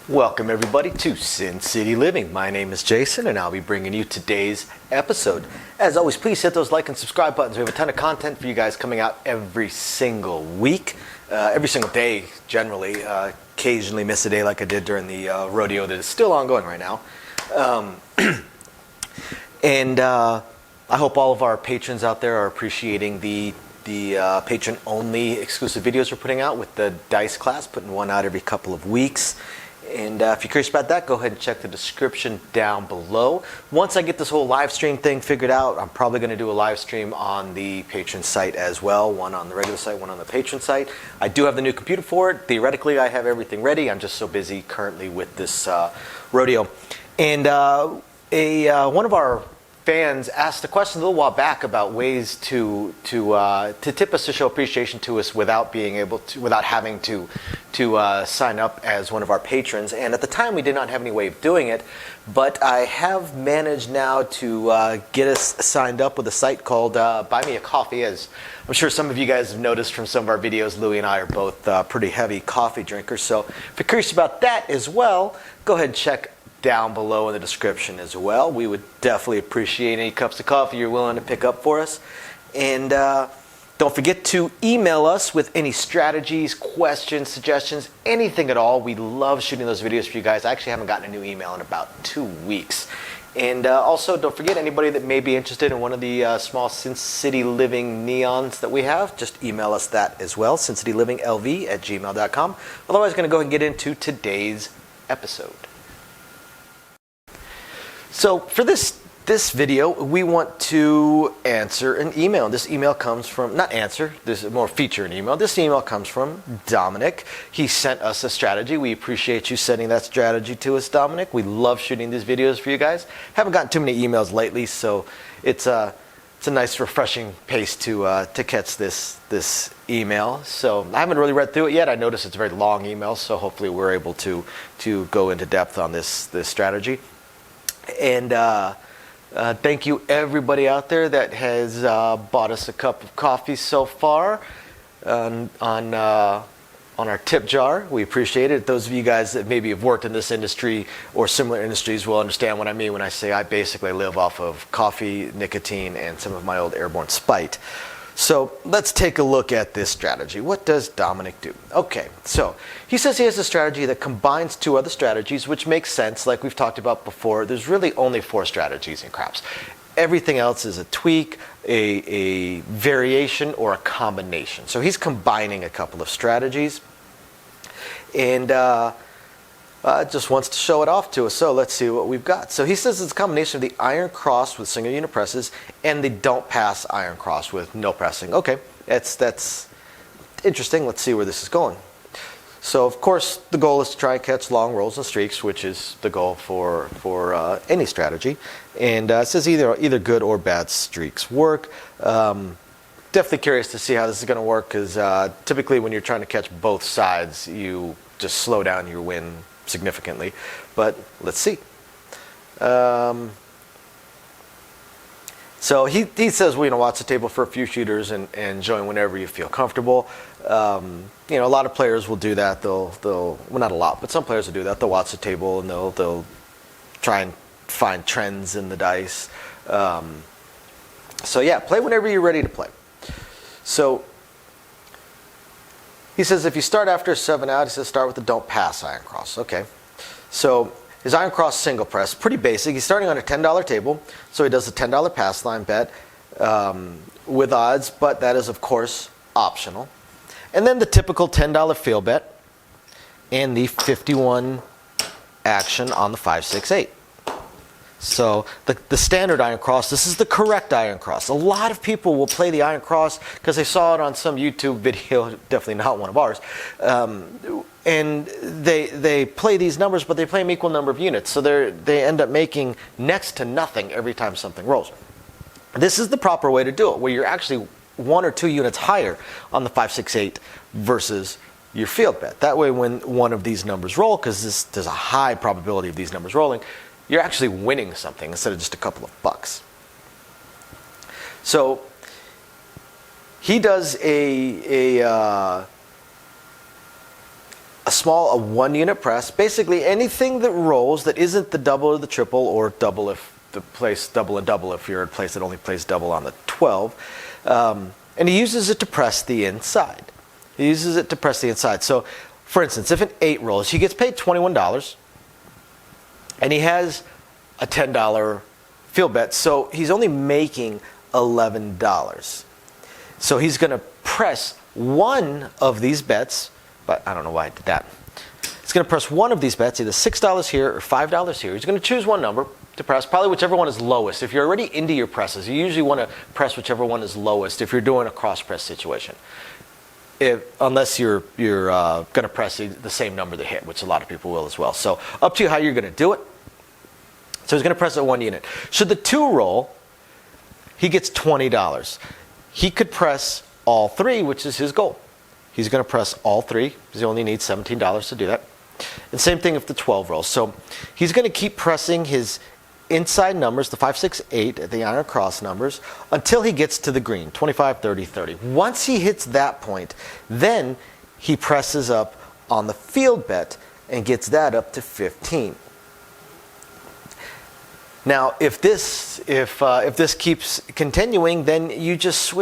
Welcome everybody to Sin City Living. My name is Jason and I'll be bringing you today's episode. As always, please hit those like and subscribe buttons. We have a ton of content for you guys coming out every single week, every single day generally. Occasionally miss a day like I did during the rodeo that is still ongoing right now. And I hope all of our patrons out there are appreciating the patron-only exclusive videos we're putting out with the dice class, putting one out every couple of weeks. And if you're curious about that, go ahead and check the description down below. Once I get this whole live stream thing figured out, I'm probably going to do a live stream on the patron site as well. One on the regular site, one on the patron site. I do have the new computer for it. Theoretically, I have everything ready. I'm just so busy currently with this rodeo. And one of our fans asked a question a little while back about ways to tip us, to show appreciation to us without having to sign up as one of our patrons. And at the time we did not have any way of doing it, but I have managed now to get us signed up with a site called Buy Me a Coffee. As I'm sure some of you guys have noticed from some of our videos, Louie and I are both pretty heavy coffee drinkers. So if you're curious about that as well, go ahead and check down below in the description as well. We would definitely appreciate any cups of coffee you're willing to pick up for us. And don't forget to email us with any strategies, questions, suggestions, anything at all. We love shooting those videos for you guys. I actually haven't gotten a new email in about 2 weeks. And also, don't forget, anybody that may be interested in one of the small Sin City Living neons that we have, just email us that as well, sincityliving@gmail.com. Otherwise, I'm going to go ahead and get into today's episode. So for this video, we want to answer an email. This email comes from, not answer, this is more feature an email. This email comes from Dominic. He sent us a strategy. We appreciate you sending that strategy to us, Dominic. We love shooting these videos for you guys. Haven't gotten too many emails lately, so it's a nice refreshing pace to catch this email. So I haven't really read through it yet. I noticed it's a very long email, so hopefully we're able to go into depth on this strategy. And thank you everybody out there that has bought us a cup of coffee so far on our tip jar. We appreciate it. Those of you guys that maybe have worked in this industry or similar industries will understand what I mean when I say I basically live off of coffee, nicotine, and some of my old Airborne Spite. So let's take a look at this strategy. What does Dominic do? Okay, so he says he has a strategy that combines two other strategies, which makes sense. Like we've talked about before, there's really only 4 strategies in craps. Everything else is a tweak, a variation, or a combination. So he's combining a couple of strategies and just wants to show it off to us. So let's see what we've got. So he says it's a combination of the iron cross with single unit presses and the don't pass iron cross with no pressing. Okay, that's interesting. Let's see where this is going. So of course the goal is to try and catch long rolls and streaks, which is the goal for any strategy. And it says either good or bad streaks work. Definitely curious to see how this is going to work, because typically when you're trying to catch both sides, you just slow down your win significantly, but let's see. So he says, well, watch the table for a few shooters and join whenever you feel comfortable. A lot of players will do that. They'll well, not a lot, but some players will do that. They'll watch the table and they'll try and find trends in the dice. So yeah, play whenever you're ready to play. So he says if you start after a 7 out, he says start with the don't pass iron cross. Okay. So his iron cross single press, pretty basic. He's starting on a $10 table, so he does the $10 pass line bet with odds, but that is, of course, optional. And then the typical $10 field bet and the 51 action on the 5, 6, 8. So the standard iron cross, this is the correct iron cross. A lot of people will play the iron cross because they saw it on some YouTube video, definitely not one of ours, and they play these numbers, but they play an equal number of units. So they end up making next to nothing every time something rolls. This is the proper way to do it, where you're actually 1 or 2 units higher on the 5, 6, 8 versus your field bet. That way when one of these numbers roll, because there's a high probability of these numbers rolling, you're actually winning something instead of just a couple of bucks. So he does a a 1 unit press. Basically anything that rolls that isn't the double or the triple, or double if the place double and double if you're at a place that only plays double on the 12. And he uses it to press the inside. He uses it to press the inside. So, for instance, if an 8 rolls, he gets paid $21, and he has a $10 field bet, so he's only making $11. So he's going to press one of these bets, but I don't know why I did that. He's going to press one of these bets, either $6 here or $5 here. He's going to choose one number to press, probably whichever one is lowest. If you're already into your presses, you usually want to press whichever one is lowest if you're doing a cross press situation. Unless you're going to press the same number to hit, which a lot of people will as well. So up to you how you're going to do it. So he's going to press at 1 unit. Should the 2 roll, he gets $20. He could press all 3, which is his goal. He's going to press all 3 because he only needs $17 to do that. And same thing if the 12 rolls. So he's going to keep pressing his inside numbers, the 5, 6, 8, the iron cross numbers, until he gets to the green, 25, 30, 30. Once he hits that point, then he presses up on the field bet and gets that up to 15. Now, if this keeps continuing, then you just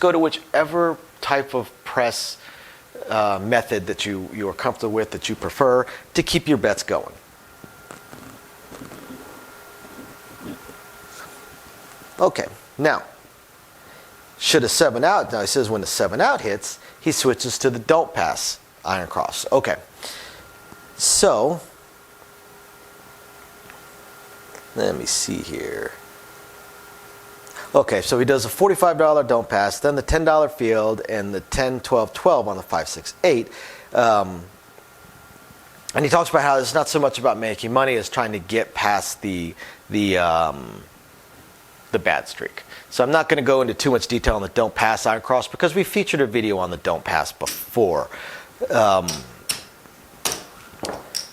go to whichever type of press method that you are comfortable with, that you prefer, to keep your bets going. Okay, now, should a 7 out, now he says when the 7 out hits, he switches to the don't pass iron cross. Okay, so, let me see here. Okay, so he does a $45 don't pass, then the $10 field, and the 10, 12, 12 on the 5, 6, 8. And he talks about how it's not so much about making money as trying to get past the bad streak. So I'm not going to go into too much detail on the don't pass iron cross because we featured a video on the don't pass before.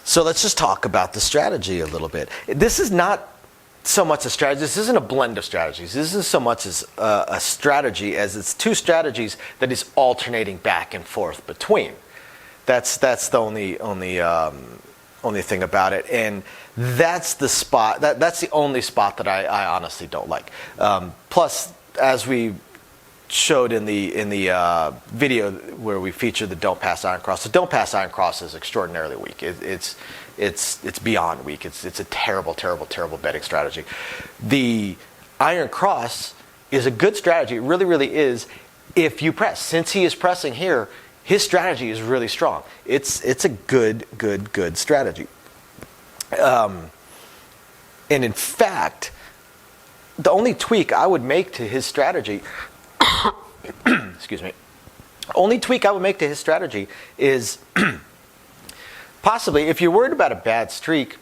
So let's just talk about the strategy a little bit. This is not so much a strategy. This isn't a blend of strategies. This isn't so much as a strategy as it's 2 strategies that is alternating back and forth between. That's the only thing about it, and that's the spot. That's the only spot that I honestly don't like. Plus, as we showed in the video where we featured the don't pass iron cross, the don't pass iron cross is extraordinarily weak. It's beyond weak. It's a terrible betting strategy. The iron cross is a good strategy. It really is. If you press, since he is pressing here, his strategy is really strong. It's a good strategy. And in fact, the only tweak I would make to his strategy, excuse me, only tweak I would make to his strategy is possibly, if you're worried about a bad streak,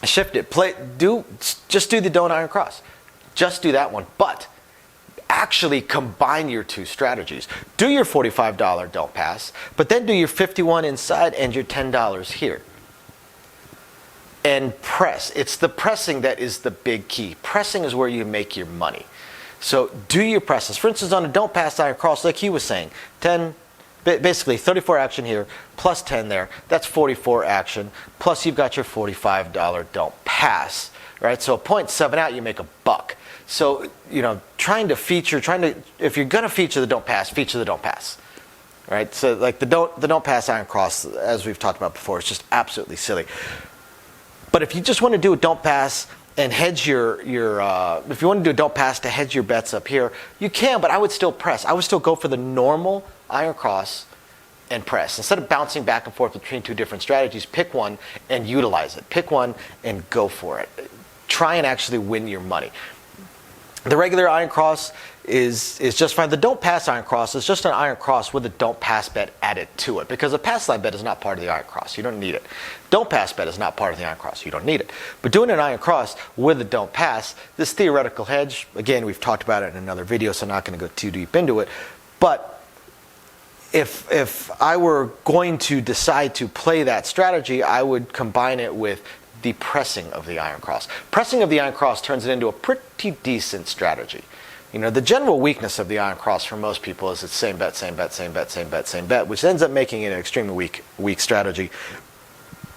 shift it. Just do the don't iron cross. Just do that one. But actually combine your 2 strategies. Do your $45 don't pass, but then do your 51 inside and your $10 here. And press. It's the pressing that is the big key. Pressing is where you make your money. So do your presses. For instance, on a don't pass iron cross, like he was saying, 10, basically 34 action here, plus 10 there. That's 44 action. Plus you've got your $45 don't pass. Right? So a point 7 out, you make $1. So, if you're going to feature the don't pass, feature the don't pass. Right? So like the don't pass iron cross, as we've talked about before, is just absolutely silly. But if you just want to do a don't pass and hedge if you want to do a don't pass to hedge your bets up here, you can, but I would still press. I would still go for the normal iron cross and press. Instead of bouncing back and forth between 2 different strategies, pick one and utilize it. Pick one and go for it. Try and actually win your money. The regular iron cross is just fine. The don't pass iron cross is just an iron cross with a don't pass bet added to it, because a pass line bet is not part of the iron cross. You don't need it. Don't pass bet is not part of the iron cross. You don't need it. But doing an iron cross with a don't pass, this theoretical hedge, again, we've talked about it in another video, so I'm not going to go too deep into it. But if I were going to decide to play that strategy, I would combine it with the pressing of the iron cross. Pressing of the iron cross turns it into a pretty decent strategy. You know, the general weakness of the Iron Cross for most people is it's same bet, same bet, same bet, same bet, same bet, which ends up making it an extremely weak strategy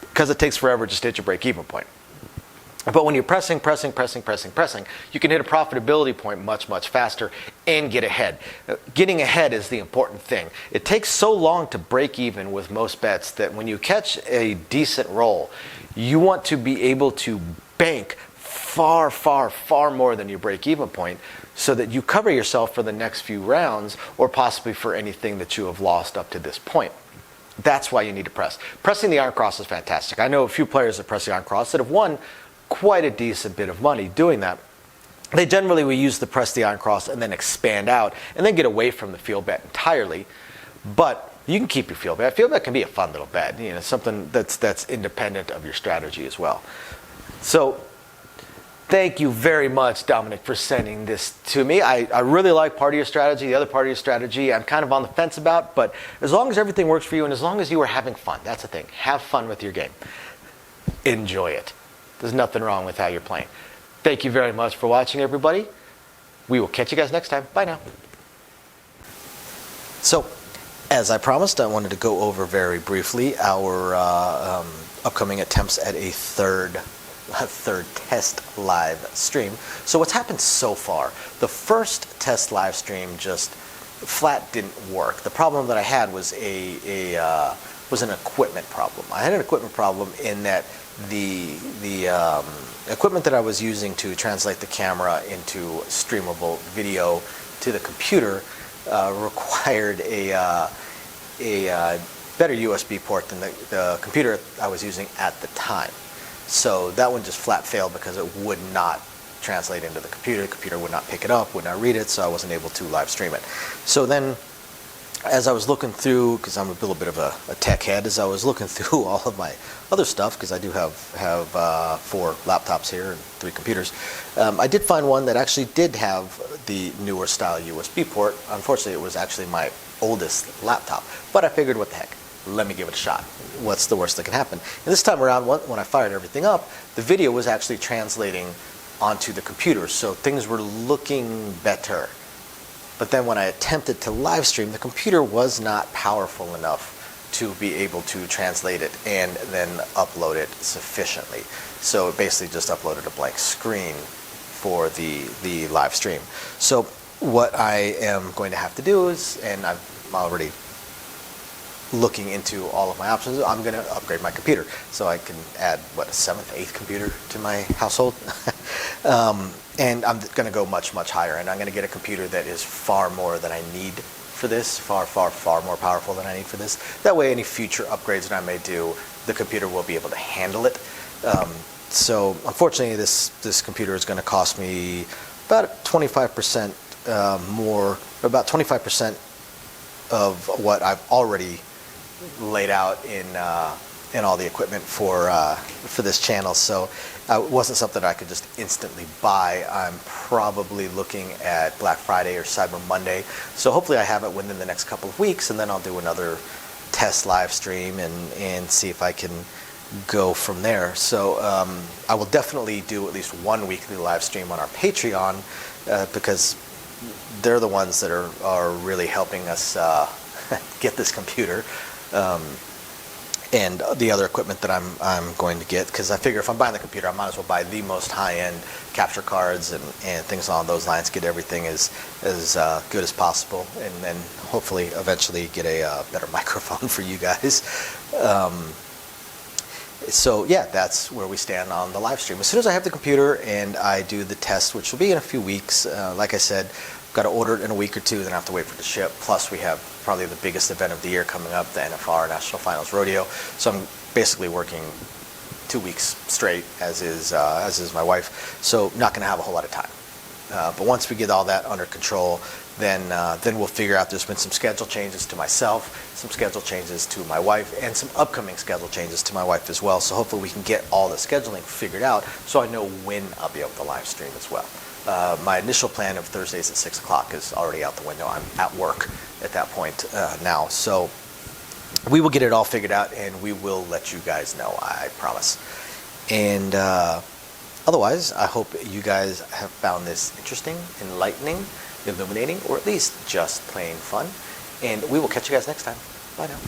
because it takes forever just to hit your break-even point. But when you're pressing, you can hit a profitability point much faster and get ahead. Getting ahead is the important thing. It takes so long to break even with most bets that when you catch a decent roll, you want to be able to bank far more than your break-even point so that you cover yourself for the next few rounds or possibly for anything that you have lost up to this point. That's why you need to press. Pressing the Iron Cross is fantastic. I know a few players that press the Iron Cross that have won quite a decent bit of money doing that. They generally will use the press the Iron Cross and then expand out and then get away from the field bet entirely. But you can keep your field bet. Field bet can be a fun little bet, you know, something that's independent of your strategy as well. So thank you very much, Dominic, for sending this to me. I really like part of your strategy. The other part of your strategy I'm kind of on the fence about, but as long as everything works for you and as long as you are having fun, that's the thing. Have fun with your game. Enjoy it. There's nothing wrong with how you're playing. Thank you very much for watching, everybody. We will catch you guys next time. Bye now. So, as I promised, I wanted to go over very briefly our upcoming attempts at a third test live stream. So what's happened so far? The first test live stream just flat didn't work. The problem that I had was was an equipment problem. I had an equipment problem in that the equipment that I was using to translate the camera into streamable video to the computer required a better USB port than the computer I was using at the time. So that one just flat failed because it would not translate into the computer. The computer would not pick it up, would not read it, so I wasn't able to live stream it. So then, as I was looking through, because I'm a little bit of a tech head, as I was looking through all of my other stuff, because I do have 4 laptops here and 3 computers, I did find one that actually did have the newer style USB port. Unfortunately, it was actually my oldest laptop, but I figured, what the heck, let me give it a shot. What's the worst that can happen? And this time around, when I fired everything up, the video was actually translating onto the computer, so things were looking better. But then when I attempted to live stream, the computer was not powerful enough to be able to translate it and then upload it sufficiently. So it basically just uploaded a blank screen for the live stream. So what I am going to have to do is, and I'm already looking into all of my options, I'm going to upgrade my computer so I can add, what, a 7th, 8th computer to my household. And I'm going to go much higher, and I'm going to get a computer that is far more than I need for this, far more powerful than I need for this. That way, any future upgrades that I may do, the computer will be able to handle it. So unfortunately, this computer is going to cost me about 25% more, about 25% of what I've already laid out in all the equipment for this channel. So it wasn't something that I could just instantly buy. I'm probably looking at Black Friday or Cyber Monday. So hopefully I have it within the next couple of weeks, and then I'll do another test live stream and see if I can go from there. So I will definitely do at least one weekly live stream on our Patreon because they're the ones that are really helping us get this computer. And the other equipment that I'm going to get, because I figure if I'm buying the computer, I might as well buy the most high-end capture cards and things along those lines, get everything as good as possible, and then hopefully eventually get a better microphone for you guys. So yeah, that's where we stand on the live stream. As soon as I have the computer and I do the test, which will be in a few weeks, like I said, got to order it in a week or two, then I have to wait for it to ship. Plus, we have probably the biggest event of the year coming up, the NFR National Finals Rodeo. So I'm basically working 2 weeks straight, as is my wife. So not going to have a whole lot of time. But once we get all that under control, then we'll figure out. There's been some schedule changes to myself, some schedule changes to my wife, and some upcoming schedule changes to my wife as well. So hopefully we can get all the scheduling figured out so I know when I'll be able to live stream as well. My initial plan of Thursdays at 6 o'clock is already out the window. I'm at work at that point now. So we will get it all figured out, and we will let you guys know, I promise. And Otherwise, I hope you guys have found this interesting, enlightening, illuminating, or at least just plain fun. And we will catch you guys next time. Bye now.